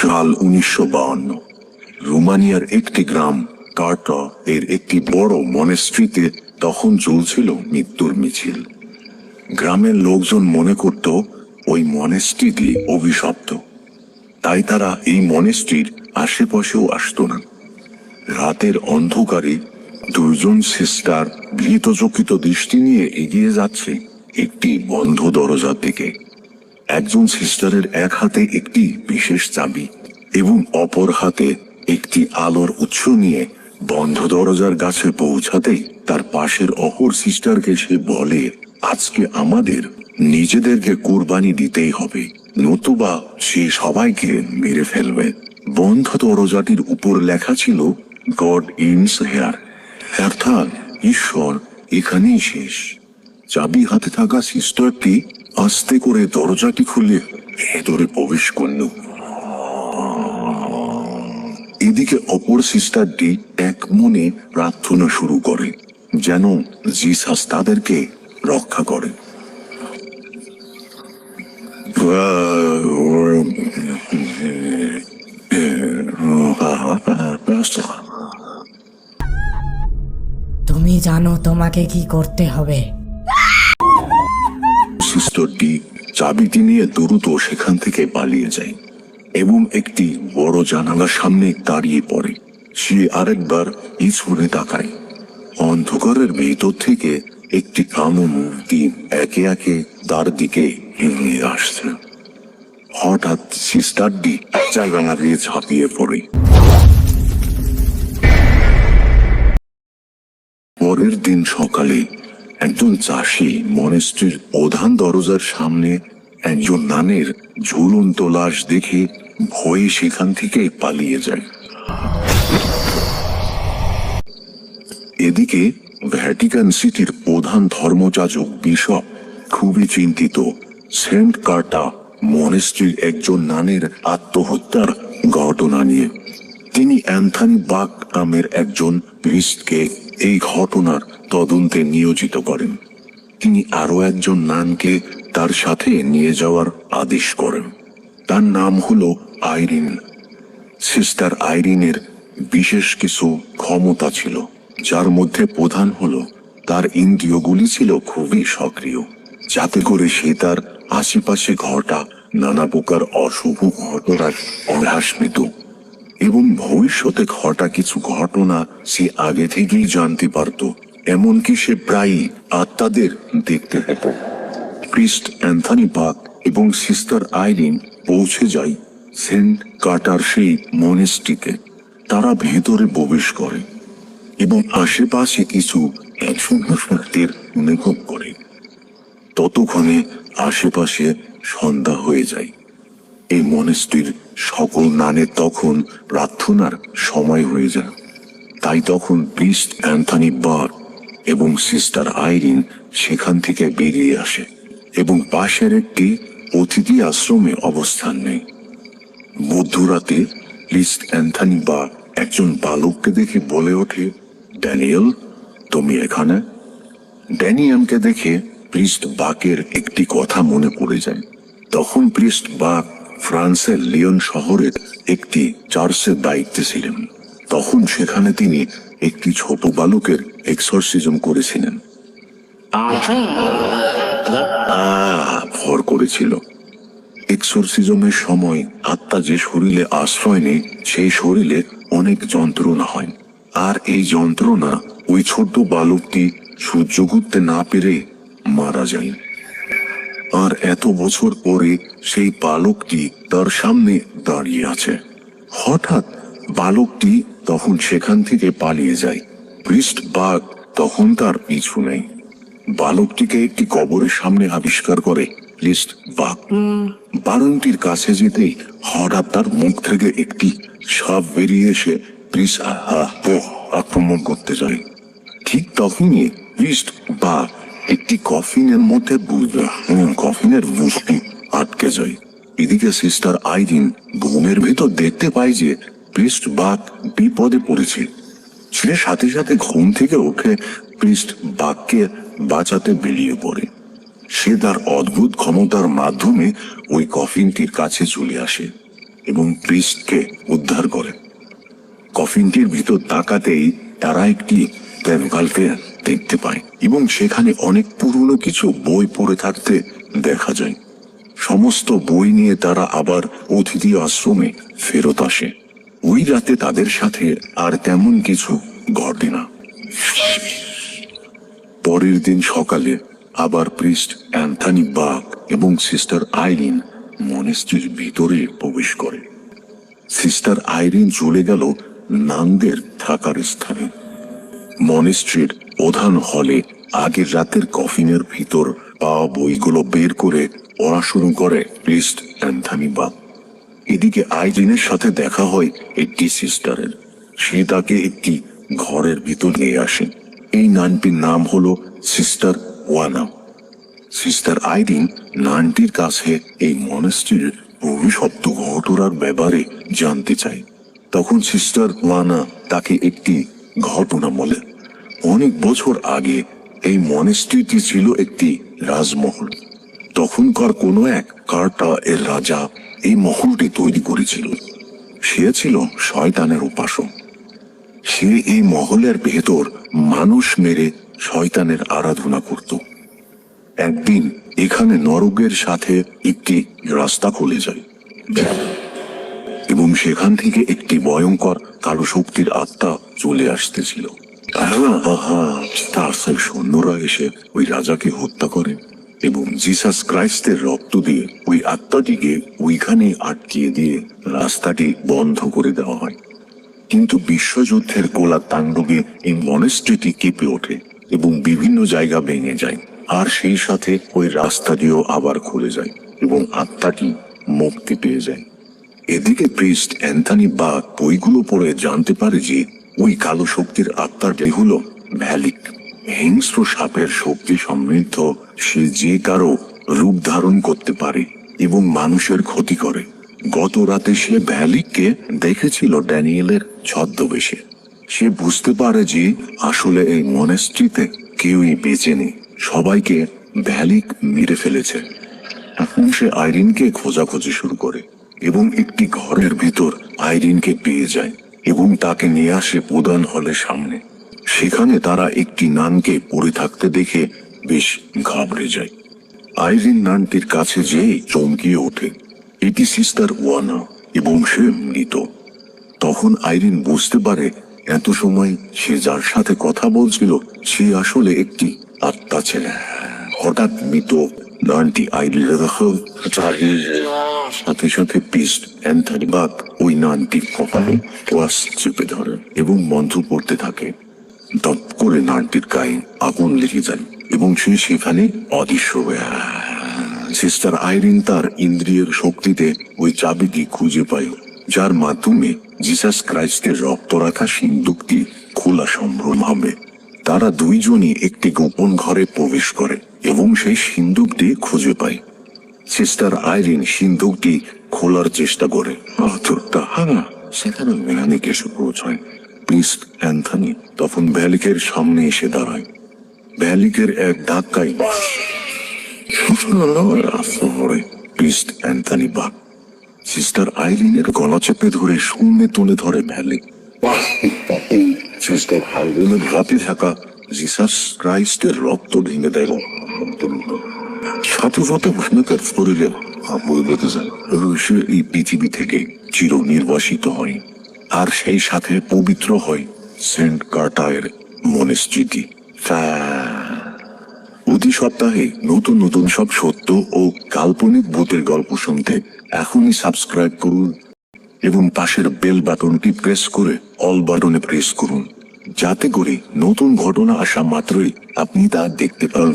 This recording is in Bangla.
সাল 1952। রোমানিয়ার একটি গ্রাম কার্টা এর একটি বড় মনেস্ট্রিতে তখন চলছিল মৃত্যুর মিছিল। গ্রামের লোকজন মনে করত ওই মনেস্ট্রিটি অভিশপ্ত, তাই তারা এই মনেস্ট্রির আশেপাশেও আসত না। রাতের অন্ধকারে দুইজন সিস্টার ভীতচকিত দৃষ্টি নিয়ে এগিয়ে যাচ্ছে একটি বন্ধ দরজার দিকে। একজন সিস্টারের এক হাতে একটি বিশেষ চাবি এবং অপর হাতে একটি আলোর উৎস নিয়ে বন্ধ দরজার কাছে পৌঁছাতেই তার পাশের অপর সিস্টারকে সে বলে, আজকে আমাদের নিজেদেরকে কুরবানি দিতেই হবে, নতুবা সে সবাইকে মেরে ফেলবে। বন্ধ দরজাটির উপর লেখা ছিল গড ইনস হেয়ার, অর্থাৎ ঈশ্বর এখানেই শেষ। চাবি হাতে থাকা সিস্টারটি আস্তে করে দরজাটি খুলে ভেতরে প্রবেশ করল। এদিকে অপর সিস্টারটি এক মনে প্রার্থনা শুরু করে যেন জিসাস তাদেরকে রক্ষা করে। তুমি জানো তোমাকে কি করতে হবে। সিস্টারটি চাবিটি নিয়ে দ্রুত সেখান থেকে পালিয়ে যায় এবং একটি বড় জানালার সামনে দাঁড়িয়ে পড়ে। সে আরেকবার পিছনে তাকায়। অন্ধকারের ভেতর থেকে একটি কালো মূর্তি একে একে তার দিকে এগিয়ে আসছে। হঠাৎ সিস্টারটি জানালা দিয়ে ঝাঁপিয়ে পড়ে। পরের দিন সকালে একজন চাষি মনেস্ট্রির প্রধান দরজার সামনে একজন নানের ঝুলন্ত লাশ দেখে ভয়ে সেখান থেকে পালিয়ে যায়। এদিকে ভ্যাটিকান সিটির প্রধান ধর্মযাজক বিশপ খুবই চিন্তিত সেন্ট কার্টা মনেস্ট্রির একজন নানের আত্মহত্যার ঘটনা নিয়ে। তিনি অ্যান্থনি বাক নামের একজন প্রিস্টকে এই ঘটনার তদন্তে নিয়োজিত করেন। তিনি আরো একজন নানকে তার সাথে নিয়ে যাওয়ার আদেশ করেন। তার নাম হলো আইরিন। সিস্টার আইরিনের বিশেষ কিছু ক্ষমতা ছিল, যার মধ্যে প্রধান হলো তার ইন্দ্রিয়গুলি ছিল খুবই সক্রিয়, যাতে করে সে তার আশেপাশে ঘটা নানা প্রকার অশুভ ঘটনার আভাস পেত এবং ভবিষ্যতে ঘটা কিছু ঘটনা সে আগে থেকেই জানতে পারত। এমনকি সে প্রায়ই আত্মাদের দেখতে পেত। প্রিস্ট অ্যান্থনি বাক এবং সিস্টার আইরিন পৌঁছে যায় সেন্ট কার্টার সেই মনেস্ট্রিতে। তারা ভেতরে প্রবেশ করে এবং আশেপাশে কিছু সত্যের অনুভব করে। ততক্ষণে আশেপাশে সন্ধ্যা হয়ে যায়। এই মনেস্ট্রির সকল নানের তখন প্রার্থনার সময় হয়ে যায়। তাই তখন প্রিস্ট অ্যান্থনি বাক এবং সিস্টার আইরিন সেখান থেকে বেরিয়ে আসে এবং পাশের একটি অতিথি আশ্রমে অবস্থান নেয়। মধ্যরাতে প্রিস্ট অ্যান্থনি বাক একজন বালককে দেখে বলে ওঠে, ড্যানিয়েল, তুমি এখানে? ড্যানিয়েলকে দেখে প্রিস্ট বাকের একটি কথা মনে পড়ে যায়। তখন প্রিস্ট বাক ফ্রান্সের লিয়ন শহরের একটি চার্চের দায়িত্বে ছিলেন। তখন সেখানে তিনি একটি ছোট বালকের এক্সরসিজম করেছিলেন। ভর করেছিল। এক্সরসিজমের সময় আত্মা যে শরীরে আশ্রয় নেই সেই শরীরে অনেক যন্ত্রণা হয়, আর এই যন্ত্রণা ওই ছোট বালকটি সহ্য করতে না পেরে মারা যায়। আর এত বছর পরে সেই বালকটি তার সামনে দাঁড়িয়ে আছে। হঠাৎ বালকটি তখন সেখান থেকে পালিয়ে যায়। প্রিস্ট বাক তখন তার পিছু নেই। বালকটিকে একটি কবরের সামনে আবিষ্কার করে প্রিস্ট বাক। বালকটির কাছে যেতেই হঠাৎ তার মুখ থেকে একটি সাপ বেরিয়ে এসে প্রিস্ট আক্রমণ করতে যায়। ঠিক তখনই প্রিস্ট বাক একটি কফিনের মধ্যে বুঝবে এবং কফিনের মুখটি আটকে যায়। এদিকে সিস্টার আইরিন ঘুমের ভেতর দেখতে পায় যে প্রিস্ট বাক বিপদে পড়েছে। সে সাথে সাথে ঘুম থেকে উঠে প্রিস্ট বাককে বাঁচাতে বেরিয়ে পড়ে। সে তার অদ্ভুত ক্ষমতার মাধ্যমে ওই কফিনটির কাছে চলে আসে এবং প্রিস্টকে উদ্ধার করে। কফিনটির ভিতর তাকাতেই তারা একটি পেনভালকে দেখতে পায় এবং সেখানে অনেক পুরনো কিছু বই পড়ে থাকতে দেখা যায়। সমস্ত বই নিয়ে তারা আবার অতিথি আশ্রমে ফেরত আসে। ওই রাতে তাদের সাথে আর তেমন কিছু ঘটে না। পরের দিন সকালে আবার প্রিস্ট অ্যান্থনি বাক এবং সিস্টার আইরিন মনেস্ট্রির ভিতরে প্রবেশ করে। সিস্টার আইরিন চলে গেল নানদের থাকার স্থানে। মনেস্ট্রির প্রধান হলে আগের রাতের কফিনের ভিতর পাওয়া বইগুলো বের করে পড়া শুরু করে প্রিস্ট অ্যান্থনি বাক। এদিকে আইরিনের সাথে দেখা হয় একটি সিস্টারের। সে তাকে একটি ঘরের ভিতর নিয়ে আসে। এই নানটির নাম হলো সিস্টার ওয়ানা। সিস্টার আইরিন নানটির কাছে এই মনেস্ট্রির ভবিষ্যৎ ঘটনার ব্যাপারে জানতে চায়। তখন সিস্টার ওয়ানা তাকে একটি ঘটনা বলে। অনেক বছর আগে এই মনেস্ট্রিটি ছিল একটি রাজমহল। তখনকার কোনো এক কার্টা এর রাজা এই মহলটি তৈরি করেছিল। সে ছিল শয়তানের উপাসক। সে এই মহলের ভেতর মানুষ মেরে শয়তানের আরাধনা করত। একদিন এখানে নরকের সাথে একটি রাস্তা খুলে যায় এবং সেখান থেকে একটি ভয়ঙ্কর কালো শক্তির আত্মা চলে আসতেছিল। তার সৈন্যরা এসে ওই রাজাকে হত্যা করে এবং জিসাস ক্রাইস্টের রক্ত দিয়ে ওই আত্মাটিকে ওইখানে আটকিয়ে দিয়ে রাস্তাটি বন্ধ করে দেওয়া হয়। কিন্তু বিশ্বযুদ্ধের গোলা তাণ্ডবে এই মনেস্ট্রিটি কেঁপে ওঠে এবং বিভিন্ন জায়গা ভেঙে যায়। আর সেই সাথে ওই রাস্তাটিও আবার খুলে যায় এবং আত্মাটি মুক্তি পেয়ে যায়। এদিকে প্রিস্ট অ্যান্থনি বাক বইগুলো পড়ে জানতে পারে যে ওই কালো শক্তির আত্মাটি হলো ভ্যালিক, হিংস্র সাপের শক্তি সমৃদ্ধ। সে যে কারো রূপ ধারণ করতে পারে এবং মানুষের ক্ষতি করে। গত রাতে সে ভ্যালিককে দেখেছিল ড্যানিয়েলের ছদ্মবেশে। সে বুঝতে পারে যে আসলে এই মনেস্ট্রিতে কেউই বেঁচে নেই, সবাইকে ভ্যালিক মেরে ফেলেছে। এখন সে আইরিনকে খোঁজাখুঁজি শুরু করে এবং একটি ঘরের ভিতর আইরিনকে পেয়ে যায় এবং তাকে নিয়ে আসে প্রধান হলের সামনে। সেখানে তারা একটি নানকে পড়ে থাকতে দেখে বেশ ঘাবড়ে যায়। আইরিন নানটির কাছে যেয়ে চমকিয়ে ওঠে। এটি সিস্টার ওয়ানা এবং সে মৃত। তখন আইরিন বুঝতে পারে এত সময় সে যার সাথে কথা বলছিল সে আসলে একটি আত্মা ছিল। হঠাৎ মৃত নানটি আইরিনের সাথে সাথে প্রিস্ট অ্যান্থনি বাক ওই নানটির কপালে ওয়াস চেপে ধরে এবং মন্ত্র পড়তে থাকে। দপ করে নানটির গায়ে আগুন লেগে যায় এবং সে সেখানে অদৃশ্য হয়ে। সিস্টার আইরিন তার ইন্দ্রিয়ের শক্তিতে ওই চাবিটি খুঁজে পায়, যার মাধ্যমে জিসাস ক্রাইস্টের রক্ত রাখা সিন্দুকটি খোলা সম্ভব হবে। তারা দুইজনই একটি গোপন ঘরে প্রবেশ করে এবং সেই সিন্দুকটি খুঁজে পায়। সিস্টার আইরিন সিন্দুকটি খোলার চেষ্টা করে, সেখানে মেলানিক এসে পৌঁছায়। প্রিস্ট অ্যান্থনি তখন ভ্যালিকের সামনে এসে দাঁড়ায়। ভ্যালিকের এক ধাক্কায় প্রিস্ট অ্যান্থনি বাক সিস্টার আইরিনের গলা চেপে ধরে শূন্যে তুলে ধরে ভ্যালিক। সিস্টার আইরিনের হাতে থাকা জিসাস ক্রাইস্টের রক্ত ভেঙে দেয়। সাথে সাথে ভূমিকার শরীরে বদলে যায়। সে এই পৃথিবী থেকে চির নির্বাসিত হয় আর সেই সাথে পবিত্র হয় সেন্ট কার্টায়ের মনেস্ট্রিটি। প্রতি সপ্তাহে নতুন নতুন সব সত্য ও কাল্পনিক ভূতের গল্প শুনতে এখনই সাবস্ক্রাইব করুন এবং পাশের বেল বাটনটি প্রেস করে অল বাটনে প্রেস করুন, যাতে করে নতুন ঘটনা আসা মাত্রই আপনি তা দেখতে পান।